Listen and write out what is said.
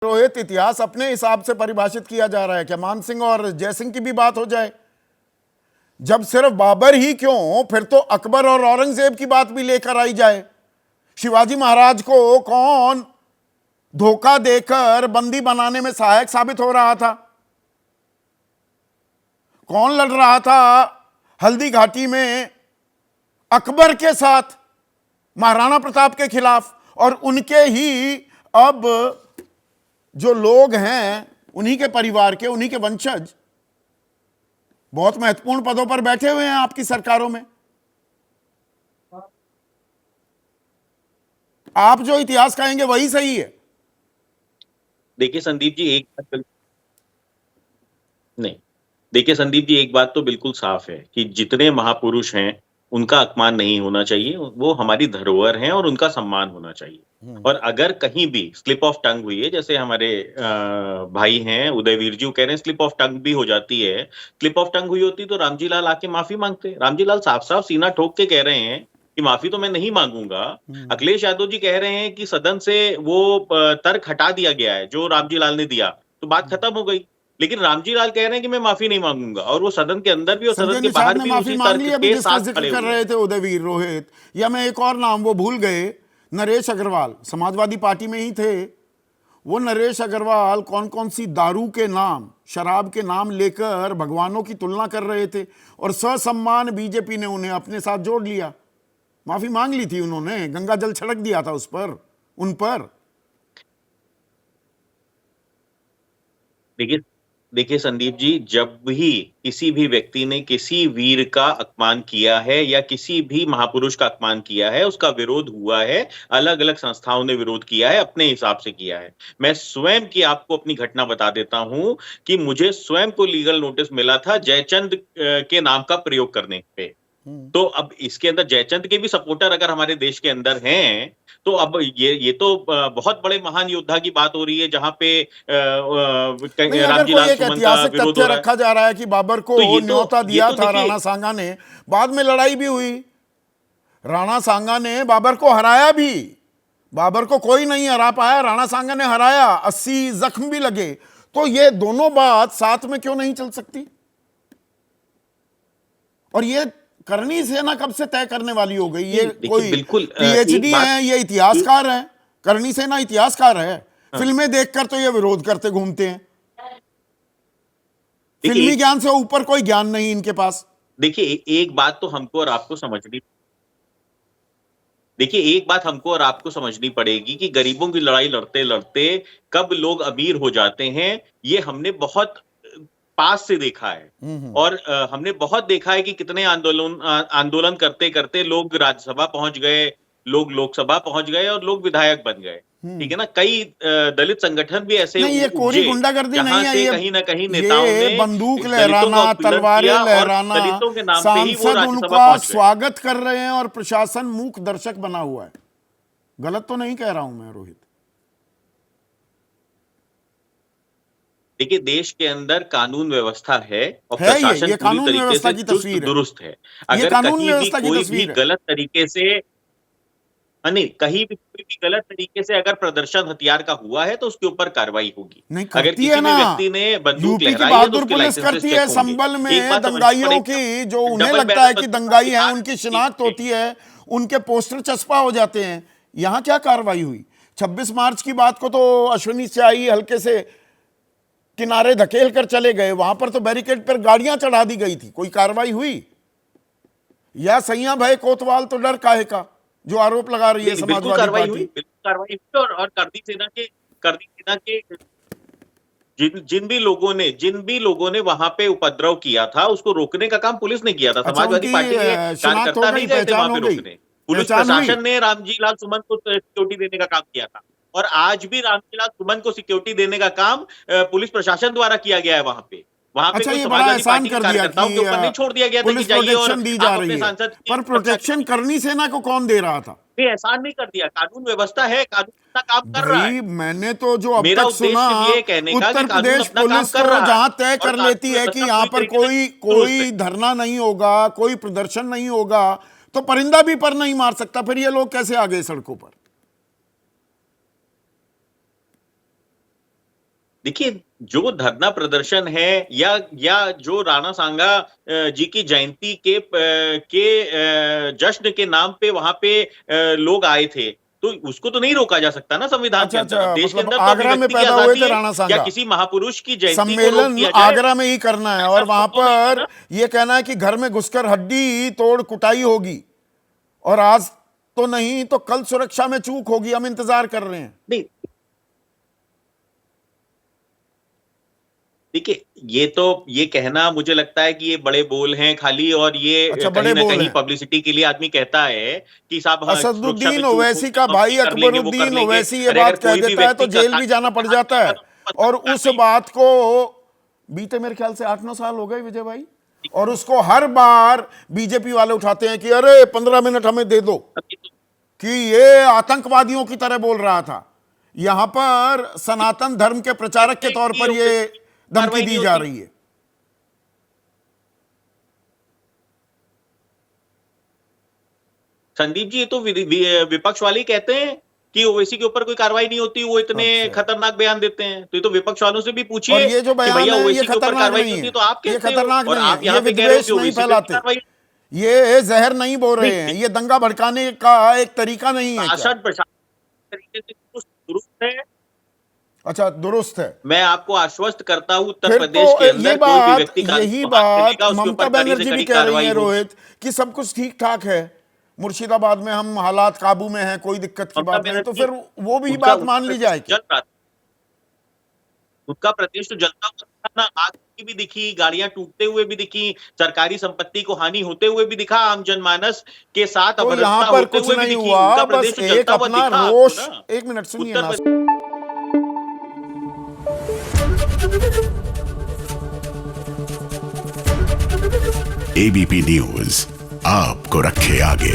रोहित, इतिहास अपने हिसाब से परिभाषित किया जा रहा है क्या? मान सिंह और जयसिंह की भी बात हो जाए। जब सिर्फ बाबर ही क्यों, फिर तो अकबर और औरंगजेब की बात भी लेकर आई जाए। शिवाजी महाराज को कौन धोखा देकर बंदी बनाने में सहायक साबित हो रहा था? कौन लड़ रहा था हल्दी घाटी में अकबर के साथ, महाराणा प्रताप के खिलाफ? और उनके ही अब जो लोग हैं, उन्हीं के परिवार के, उन्हीं के वंशज बहुत महत्वपूर्ण पदों पर बैठे हुए हैं आपकी सरकारों में। आप जो इतिहास कहेंगे वही सही है। देखिए संदीप जी, नहीं, देखिए संदीप जी, एक बात तो बिल्कुल साफ है कि जितने महापुरुष हैं उनका अपमान नहीं होना चाहिए। वो हमारी धरोहर हैं और उनका सम्मान होना चाहिए। और अगर कहीं भी स्लिप ऑफ टंग हुई है, जैसे हमारे भाई हैं उदयवीर जी कह रहे हैं स्लिप ऑफ टंग भी हो जाती है, स्लिप ऑफ टंग हुई होती तो रामजी लाल आके माफी मांगते। रामजी लाल साफ साफ सीना ठोक के कह रहे हैं कि माफी तो मैं नहीं मांगूंगा। अखिलेश यादव जी कह रहे हैं कि सदन से वो तर्क हटा दिया गया है जो रामजी लाल ने दिया, तो बात खत्म हो गई। लेकिन रामजी लाल कह रहे हैं कि मैं माफी नहीं मांगूंगा, और वो सदन के अंदर भी और संजय सदन के निषाद बाहर ने भी माफी उसी मांग तर्क ली अभी, के जिसका साथ जिक्र खड़े कर हुए रहे हैं। थे उदयवीर रोहित। या मैं एक और नाम वो भूल गए, नरेश अग्रवाल, समाजवादी पार्टी में ही थे वो। नरेश अग्रवाल कौन कौन सी दारू के नाम, शराब के नाम लेकर भगवानों की तुलना कर रहे थे, और ससम्मान बीजेपी ने उन्हें अपने साथ जोड़ लिया। माफी मांग ली थी उन्होंने, गंगा जल छिड़क दिया था उस पर, उन पर। देखिए देखिए संदीप जी, जब भी किसी भी व्यक्ति ने किसी वीर का अपमान किया है या किसी भी महापुरुष का अपमान किया है, उसका विरोध हुआ है। अलग अलग संस्थाओं ने विरोध किया है, अपने हिसाब से किया है। मैं स्वयं की आपको अपनी घटना बता देता हूं कि मुझे स्वयं को लीगल नोटिस मिला था जयचंद के नाम का प्रयोग करने पे। तो अब इसके अंदर जयचंद के भी सपोर्टर अगर हमारे देश के अंदर हैं, तो अब ये तो बहुत बड़े महान योद्धा की बात हो रही है, जहां पे नहीं, अगर रामजी कोई लाल एक सुमन का ऐतिहासिक विरोध हो तथ्य रहा है। रखा जा रहा है कि बाबर को तो न्योता ये दिया तो था देखिए, राणा सांगा ने, बाद में लड़ाई भी हुई, राणा सांगा ने बाबर को हराया भी। बाबर को कोई नहीं हरा पाया, राणा सांगा ने हराया, 80 जख्म भी लगे। तो ये दोनों बात साथ में क्यों नहीं चल सकती? और ये करनी सेना कब से तय करने वाली हो गई? ये देखिए कोई बिल्कुल एक पीएचडी बात है, ये इतिहासकार है? करनी सेना इतिहासकार है। फिल्में देखकर तो ये विरोध करते घूमते हैं। फिल्मी ज्ञान से ऊपर कोई ज्ञान नहीं इनके पास। देखिए एक बात तो हमको और आपको समझनी देखिए एक बात हमको और आपको समझनी पड़ेगी कि गरीबों की लड़ाई लड़ते लड़ते कब लोग अमीर हो जाते हैं, ये हमने बहुत पास से देखा है। और हमने बहुत देखा है कि कितने आंदोलन करते करते लोग राज्यसभा पहुंच गए, लोग लोकसभा पहुंच गए और लोग विधायक बन गए। ठीक है ना? कई दलित संगठन भी ऐसे नहीं, ये कोरी उपजे गुंडागर्दी नहीं जहां है, से ये कहीं ना कहीं नेताओं ने बंदूक दलितों का लहराना, उत्पीड़न तलवारें किया और लहराना। दलितों के नाम पे ही वो सांसद राज्यसभा उनका पहुंच गए। स्वागत कर रहे हैं और प्रशासन मूक दर्शक बना हुआ है। गलत तो नहीं कह रहा हूं मैं रोहित? देखिए देश के अंदर कानून व्यवस्था है और है, प्रशासन ये पूरी कानून तरीके व्यवस्था से की चुस्त तस्वीर है। दुरुस्त है। ये अगर कानून कहीं भी व्यवस्था की कोई भी तस्वीर है। गलत तरीके से नहीं, कहीं भी कोई भी गलत तरीके से अगर प्रदर्शन हथियार का हुआ है तो उसके ऊपर कार्रवाई होगी। नहीं, अगर करती है किसी ना। भी व्यक्ति ने बंदूक यूपी की लहराई है तो बहादुर उसके पुलिस लाइसेंसेस करती चेक है होंगे। संभल एक में। बात समझनी दंगाइयों पड़ेगी, की, जो उन्हें डबल लगता है बैरल कि बंदूक का दंगाई है, हथियार उनकी किसी शिनाख्त के होती है, उनके पोस्टर चस्पा हो जाते हैं। यहां क्या कार्रवाई हुई? 26 मार्च की बात को तो अश्विनी स्याही हल्के से किनारे धकेल कर चले गए, वहां पर तो बैरिकेड पर गाड़ियां चढ़ा दी गई थी। कोई कार्रवाई हुई? या सैया भाई कोतवाल तो डर काहे का, जो आरोप लगा रही है बिल्कुल समाजवादी कार्रवाई हुई, पार्टी? बिल्कुल कार्रवाई हुई। और करदी सेना के जिन भी लोगों ने वहां पे उपद्रव किया था, उसको रोकने का काम पुलिस ने किया था। अच्छा, समाजवादी उनकी पार्टी के शिनाख्त हो कार्यकर्ता गई, नहीं गए थे पहचान वहां हो पे गई? रोकने। पुलिस पहचान हुई? प्रशासन ने रामजी लाल सुमन को सिक्योरिटी देने का काम किया था, और आज भी रामजी लाल सुमन को सिक्योरिटी देने का काम पुलिस प्रशासन द्वारा किया गया है। वहां पे अच्छा, कोई ये बड़ा समाजवादी एहसान पार्टी के कर दिया कार्यकर्ताओं कि के ऊपर नहीं छोड़ दिया गया था कि पुलिस जाइए और प्रोटेक्शन दी जा आप अपने रही है। सांसद की पर सुरक्षा प्रोटेक्शन कीजिए। करनी सेना को कौन दे रहा था? ये एहसान नहीं कर दिया, कानून व्यवस्था है, कानून अपना काम कर रहा है। भाई, मैंने तो जो अब मेरा तक सुना, उद्देश्य सिर्फ ये कहने का कि उत्तर कानून प्रदेश अपना काम पुलिस कर तो रहा है जहां तय और कर लेती कानून है कि व्यवस्था यहां पूरी पर तरीके से कोई दुरुस्त है। कोई धरना नहीं होगा, कोई प्रदर्शन नहीं होगा, तो परिंदा भी पर नहीं मार सकता। फिर ये लोग कैसे आ गए सड़कों पर? देखिए, जो धरना प्रदर्शन है या जो राणा सांगा जी की जयंती के जश्न के नाम पे वहां पे लोग आए थे, तो उसको तो नहीं रोका जा सकता ना संविधान के अंदर। अच्छा, देश के मतलब अंदर तो आगरा में अभिव्यक्ति की पैदा हुए आजादी थे है, राणा सांगा। या किसी महापुरुष की जयंती को रोक सम्मेलन दिया जाए, आगरा में ही करना है, और वहां पर ये कहना है कि घर में घुसकर हड्डी तोड़ कुटाई होगी, और आज तो नहीं तो कल सुरक्षा में चूक होगी, हम इंतजार कर रहे हैं। नहीं, देखिए, ये कहना मुझे लगता है कि ये बड़े बोल हैं खाली, और ये अच्छा, कहीं बड़े ना बोल कहीं हैं। पब्लिसिटी के लिए आदमी कहता है कि साहब हाँ, सुरक्षा में असदुद्दीन चूक ओवैसी होगी, का हम भाई ये कर लेंगे, वो कर अकबरुद्दीन लेंगे। ओवैसी ये अरे बात अगर कह कोई भी देता है तो व्यक्ति का जेल भी जाना पड़ जाता है, और उस बात को बीते मेरे ख्याल से 8-9 साल हो गए विजय भाई, और उसको हर बार बीजेपी वाले उठाते हैं कि अरे 15 मिनट हमें दे दो, कि ये आतंकवादियों की तरह बोल रहा था। यहां पर सनातन धर्म के प्रचारक के तौर पर ये धमकी दी जा रही है। संदीप जी, ये तो विपक्ष वाले ही कहते हैं कि ओवैसी के ऊपर कोई कार्रवाई नहीं होती, वो इतने अच्छा। खतरनाक बयान देते हैं। तो ये तो विपक्ष वालों से भी पूछिए, और ये जो कि बयान भैया है ये ओवैसी के ऊपर खतरनाक कार्रवाई नहीं नहीं होती, है, तो आप ये कहते हो, खतरनाक और नहीं आप है, यहाँ ये पे कह रहे हो विद्वेष कि नहीं ओवैसी पे फैलाते, कार्रवाई। ये जहर नहीं बोल रहे हैं, ये दंगा भड़काने का एक तरीका नहीं है क्या? शासन प्रशासन तरीके से दुरुस्त है। अच्छा, दुरुस्त है। मैं आपको आश्वस्त करता हूं, उत्तर फिर प्रदेश के तो अंदर ये कोई भी बात, व्यक्ति यही कानून को हाथ बात मिलेगा, उसके ममता ऊपर कड़ी से बनर्जी भी कड़ी कह रही कार्रवाई है होगी। रोहित, कि सब कुछ ठीक ठाक है, मुर्शिदाबाद में हम हालात काबू में हैं, कोई दिक्कत की ममता बात नहीं, तो बनर्जी, फिर वो भी उनका बात मान ली जाए प्रदेश क्या? जल रहा था, उनका प्रदेश तो जलता हुआ था ना, आग की भी दिखी, गाड़ियां टूटते हुए भी दिखी, सरकारी संपत्ति को हानि होते हुए भी दिखा, आम जनमानस के साथ तो यहाँ अभद्रता पर होते कुछ हुए भी नहीं दिखी। हुआ, उनका बस प्रदेश तो एक जलता हुआ अपना दिखा आपको रोष। ना। एक मिनट सुनिए उत्तर ना। प्रदेश एबीपी न्यूज आपको रखे आगे।